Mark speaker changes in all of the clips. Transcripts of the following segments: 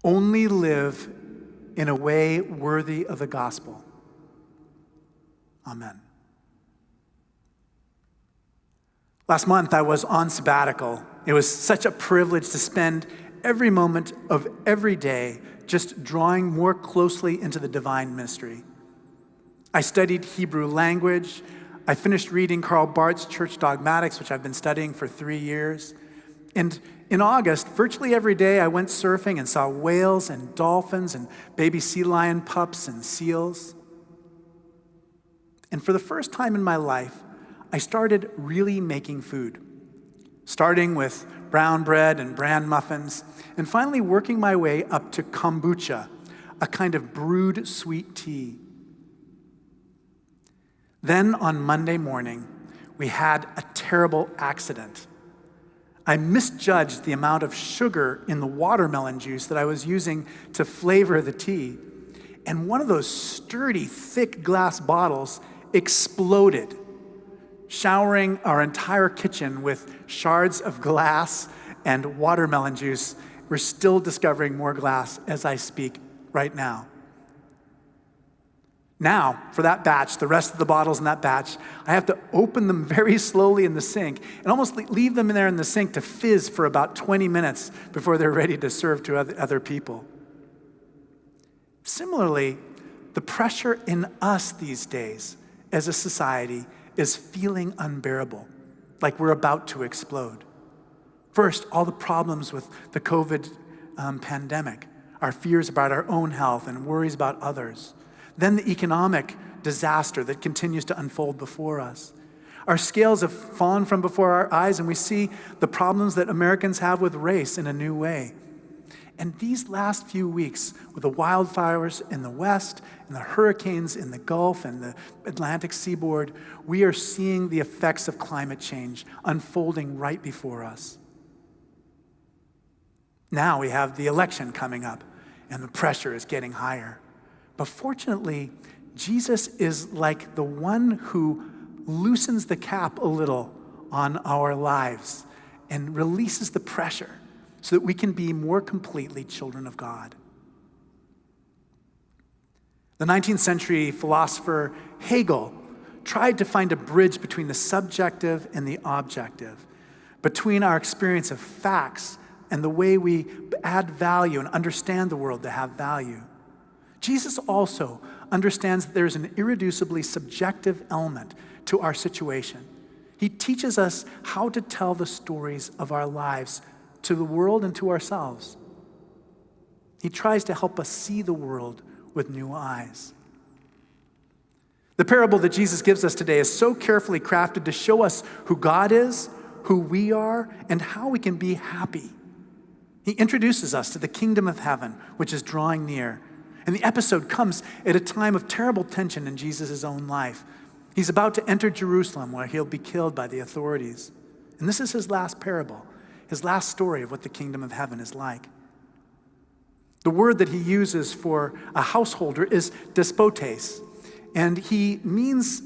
Speaker 1: only live in a way worthy of the gospel. Amen. Last month, I was on sabbatical. It was such a privilege to spend every moment of every day just drawing more closely into the divine mystery. I studied Hebrew language. I finished reading Karl Barth's Church Dogmatics, which I've been studying for 3 years. And in August, virtually every day, I went surfing and saw whales and dolphins and baby sea lion pups and seals. And for the first time in my life, I started really making food, starting with brown bread and bran muffins, and finally working my way up to kombucha, a kind of brewed sweet tea. Then on Monday morning, we had a terrible accident. I misjudged the amount of sugar in the watermelon juice that I was using to flavor the tea, and one of those sturdy, thick glass bottles exploded, showering our entire kitchen with shards of glass and watermelon juice. We're still discovering more glass as I speak right now. Now, for that batch, the rest of the bottles in that batch, I have to open them very slowly in the sink and almost leave them in there in the sink to fizz for about 20 minutes before they're ready to serve to other people. Similarly, the pressure in us these days as a society is feeling unbearable, like we're about to explode. First, all the problems with the COVID pandemic, our fears about our own health and worries about others. Then the economic disaster that continues to unfold before us. Our scales have fallen from before our eyes, and we see the problems that Americans have with race in a new way. And these last few weeks, with the wildfires in the West, and the hurricanes in the Gulf and the Atlantic seaboard, we are seeing the effects of climate change unfolding right before us. Now we have the election coming up, and the pressure is getting higher. But fortunately, Jesus is like the one who loosens the cap a little on our lives and releases the pressure so that we can be more completely children of God. The 19th century philosopher Hegel tried to find a bridge between the subjective and the objective, between our experience of facts and the way we add value and understand the world to have value. Jesus also understands that there's an irreducibly subjective element to our situation. He teaches us how to tell the stories of our lives to the world and to ourselves. He tries to help us see the world with new eyes. The parable that Jesus gives us today is so carefully crafted to show us who God is, who we are, and how we can be happy. He introduces us to the kingdom of heaven, which is drawing near. And the episode comes at a time of terrible tension in Jesus' own life. He's about to enter Jerusalem, where he'll be killed by the authorities. And this is his last parable, his last story of what the kingdom of heaven is like. The word that he uses for a householder is despotes. And he means,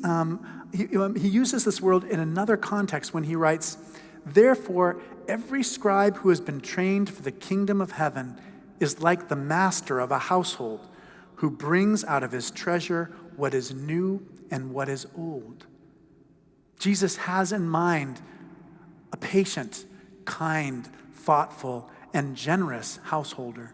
Speaker 1: he uses this word in another context when he writes, "Therefore, every scribe who has been trained for the kingdom of heaven is like the master of a household who brings out of his treasure what is new and what is old." Jesus has in mind a patient, kind, thoughtful, and generous householder.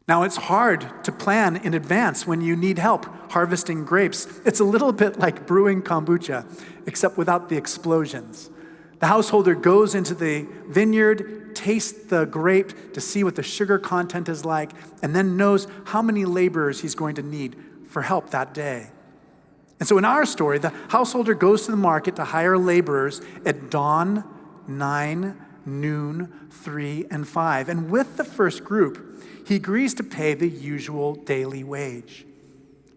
Speaker 1: Now, it's hard to plan in advance when you need help harvesting grapes. It's a little bit like brewing kombucha, except without the explosions. The householder goes into the vineyard, tastes the grape to see what the sugar content is like, and then knows how many laborers he's going to need for help that day. And so in our story, the householder goes to the market to hire laborers at dawn, 9, noon, 3, and 5. And with the first group, he agrees to pay the usual daily wage.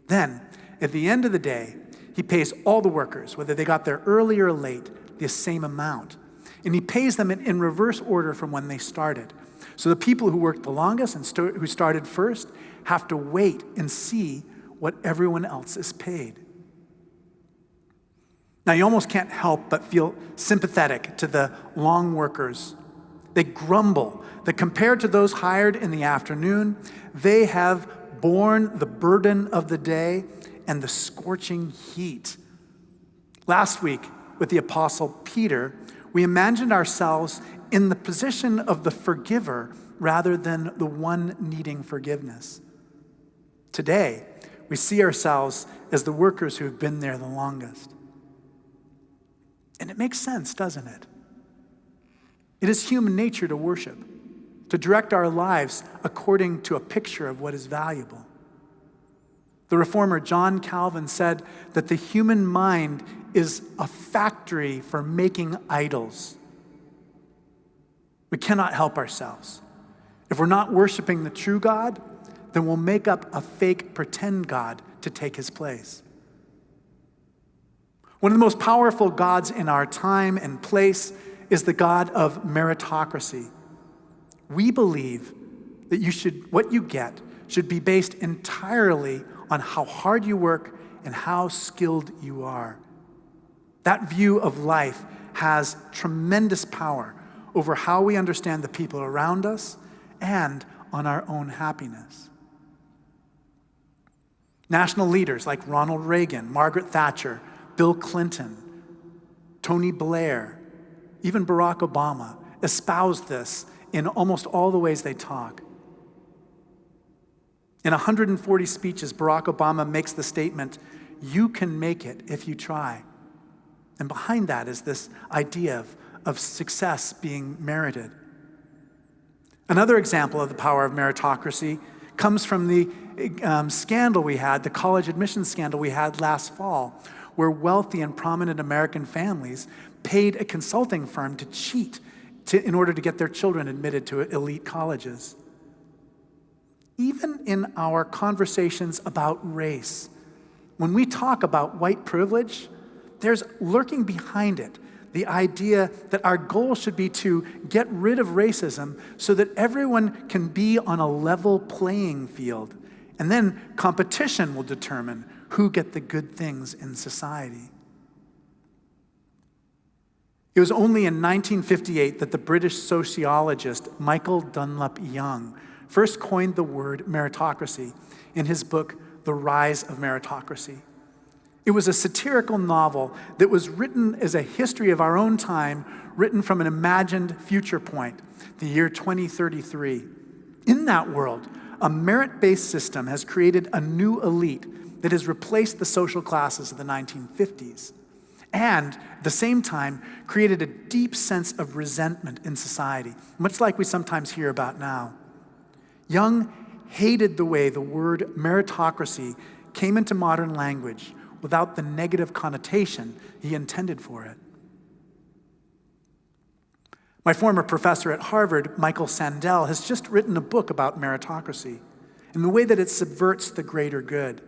Speaker 1: Then, at the end of the day, he pays all the workers, whether they got there early or late, the same amount. And he pays them in reverse order from when they started. So the people who worked the longest and who started first have to wait and see what everyone else is paid. Now, you almost can't help but feel sympathetic to the long workers They grumble that compared to those hired in the afternoon, they have borne the burden of the day and the scorching heat. Last week, with the Apostle Peter, we imagined ourselves in the position of the forgiver rather than the one needing forgiveness. Today, we see ourselves as the workers who have been there the longest. And it makes sense, doesn't it? It is human nature to worship, to direct our lives according to a picture of what is valuable. The reformer John Calvin said that the human mind is a factory for making idols. We cannot help ourselves. If we're not worshiping the true God, then we'll make up a fake pretend God to take his place. One of the most powerful gods in our time and place is the God of meritocracy. We believe that what you get should be based entirely on how hard you work and how skilled you are. That view of life has tremendous power over how we understand the people around us and on our own happiness. National leaders like Ronald Reagan, Margaret Thatcher, Bill Clinton, Tony Blair, even Barack Obama espoused this in almost all the ways they talk. In 140 speeches, Barack Obama makes the statement, "You can make it if you try." And behind that is this idea of success being merited. Another example of the power of meritocracy comes from the scandal we had, the college admissions scandal we had last fall, where wealthy and prominent American families paid a consulting firm to cheat in order to get their children admitted to elite colleges. Even in our conversations about race, when we talk about white privilege, there's lurking behind it the idea that our goal should be to get rid of racism so that everyone can be on a level playing field. And then competition will determine who get the good things in society. It was only in 1958 that the British sociologist Michael Dunlop Young first coined the word meritocracy in his book, The Rise of Meritocracy. It was a satirical novel that was written as a history of our own time, written from an imagined future point, the year 2033. In that world, a merit-based system has created a new elite that has replaced the social classes of the 1950s, and at the same time created a deep sense of resentment in society, much like we sometimes hear about now. Young hated the way the word meritocracy came into modern language without the negative connotation he intended for it. My former professor at Harvard, Michael Sandel, has just written a book about meritocracy and the way that it subverts the greater good.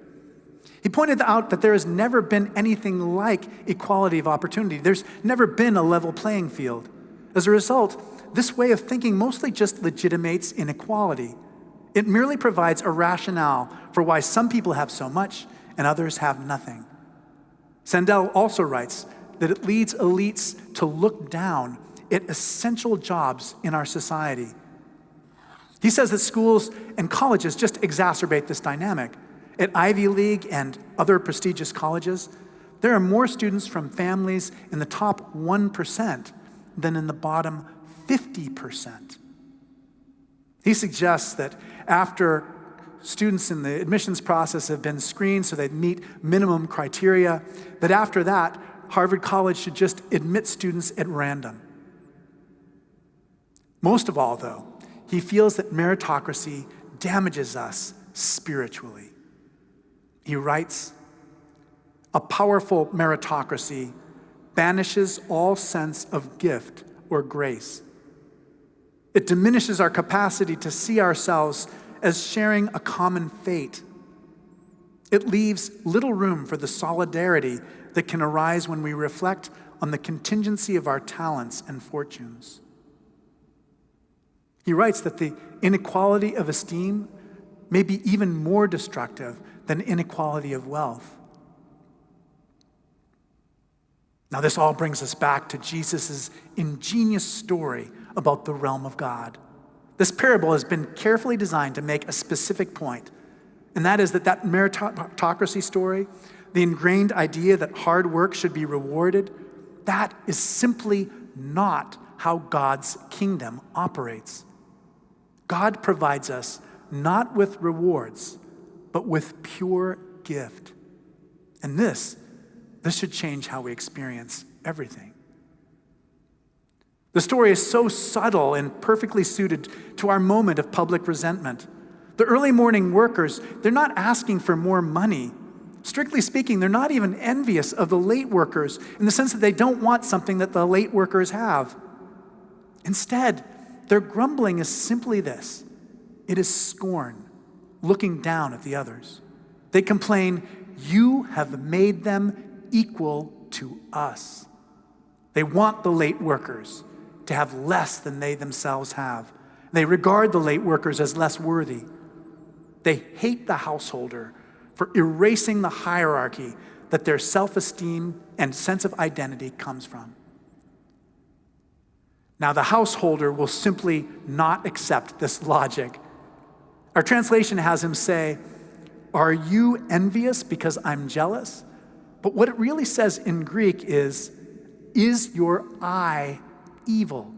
Speaker 1: He pointed out that there has never been anything like equality of opportunity. There's never been a level playing field. As a result, this way of thinking mostly just legitimates inequality. It merely provides a rationale for why some people have so much and others have nothing. Sandel also writes that it leads elites to look down at essential jobs in our society. He says that schools and colleges just exacerbate this dynamic. At Ivy League and other prestigious colleges, there are more students from families in the top 1% than in the bottom 50%. He suggests that after students in the admissions process have been screened so they meet minimum criteria, that after that, Harvard College should just admit students at random. Most of all, though, he feels that meritocracy damages us spiritually. He writes, "A powerful meritocracy banishes all sense of gift or grace. It diminishes our capacity to see ourselves as sharing a common fate. It leaves little room for the solidarity that can arise when we reflect on the contingency of our talents and fortunes." He writes that the inequality of esteem may be even more destructive than inequality of wealth. Now, this all brings us back to Jesus' ingenious story about the realm of God. This parable has been carefully designed to make a specific point, and that is that meritocracy story, the ingrained idea that hard work should be rewarded, that is simply not how God's kingdom operates. God provides us not with rewards, but with pure gift. And this should change how we experience everything. The story is so subtle and perfectly suited to our moment of public resentment. The early morning workers, they're not asking for more money. Strictly speaking, they're not even envious of the late workers in the sense that they don't want something that the late workers have. Instead, their grumbling is simply this. It is scorn, looking down at the others. They complain, "You have made them equal to us." They want the late workers to have less than they themselves have. They regard the late workers as less worthy. They hate the householder for erasing the hierarchy that their self-esteem and sense of identity comes from. Now, the householder will simply not accept this logic. Our translation has him say, "Are you envious because I'm jealous?" But what it really says in Greek is your eye evil?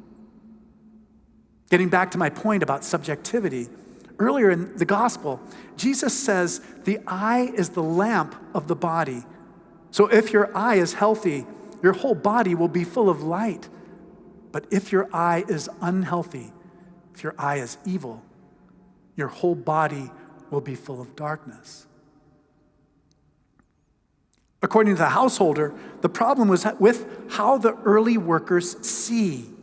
Speaker 1: Getting back to my point about subjectivity, earlier in the gospel, Jesus says the eye is the lamp of the body. So if your eye is healthy, your whole body will be full of light. But if your eye is unhealthy, if your eye is evil, your whole body will be full of darkness. According to the householder, the problem was with how the early workers see.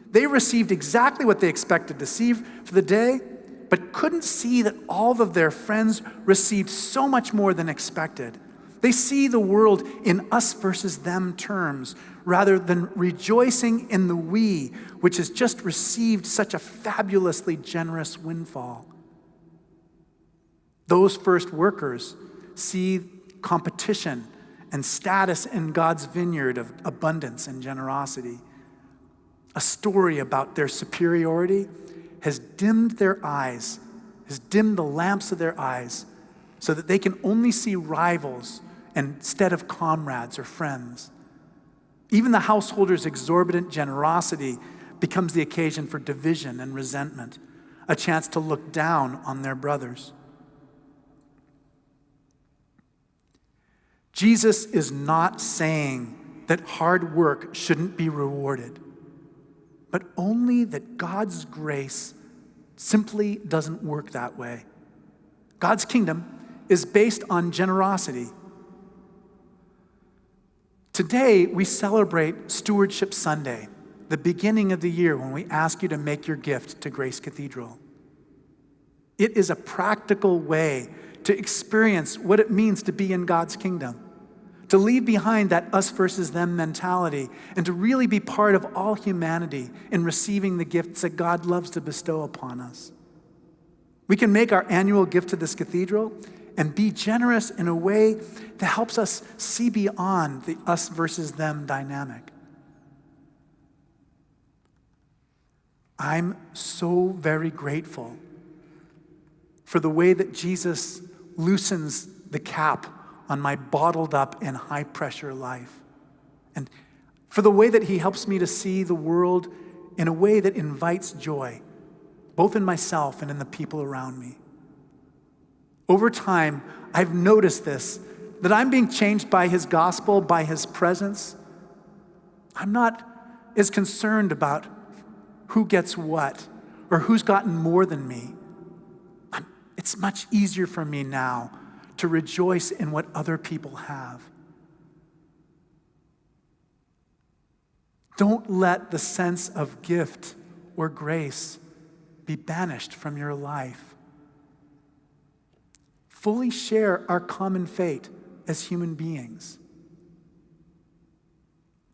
Speaker 1: They received exactly what they expected to see for the day, but couldn't see that all of their friends received so much more than expected. They see the world in us versus them terms, rather than rejoicing in the we, which has just received such a fabulously generous windfall. Those first workers see competition and status in God's vineyard of abundance and generosity. A story about their superiority has dimmed their eyes, has dimmed the lamps of their eyes, so that they can only see rivals instead of comrades or friends. Even the householder's exorbitant generosity becomes the occasion for division and resentment, a chance to look down on their brothers. Jesus is not saying that hard work shouldn't be rewarded, but only that God's grace simply doesn't work that way. God's kingdom is based on generosity. Today, we celebrate Stewardship Sunday, the beginning of the year when we ask you to make your gift to Grace Cathedral. It is a practical way to experience what it means to be in God's kingdom, to leave behind that us versus them mentality, and to really be part of all humanity in receiving the gifts that God loves to bestow upon us. We can make our annual gift to this cathedral and be generous in a way that helps us see beyond the us versus them dynamic. I'm so very grateful for the way that Jesus loosens the cap on my bottled up and high pressure life. And for the way that he helps me to see the world in a way that invites joy, both in myself and in the people around me. Over time, I've noticed this, that I'm being changed by his gospel, by his presence. I'm not as concerned about who gets what or who's gotten more than me. It's much easier for me now to rejoice in what other people have. Don't let the sense of gift or grace be banished from your life. Fully share our common fate as human beings.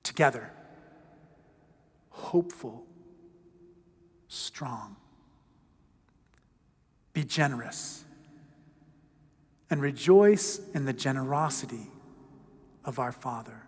Speaker 1: Together, hopeful, strong. Be generous and rejoice in the generosity of our Father.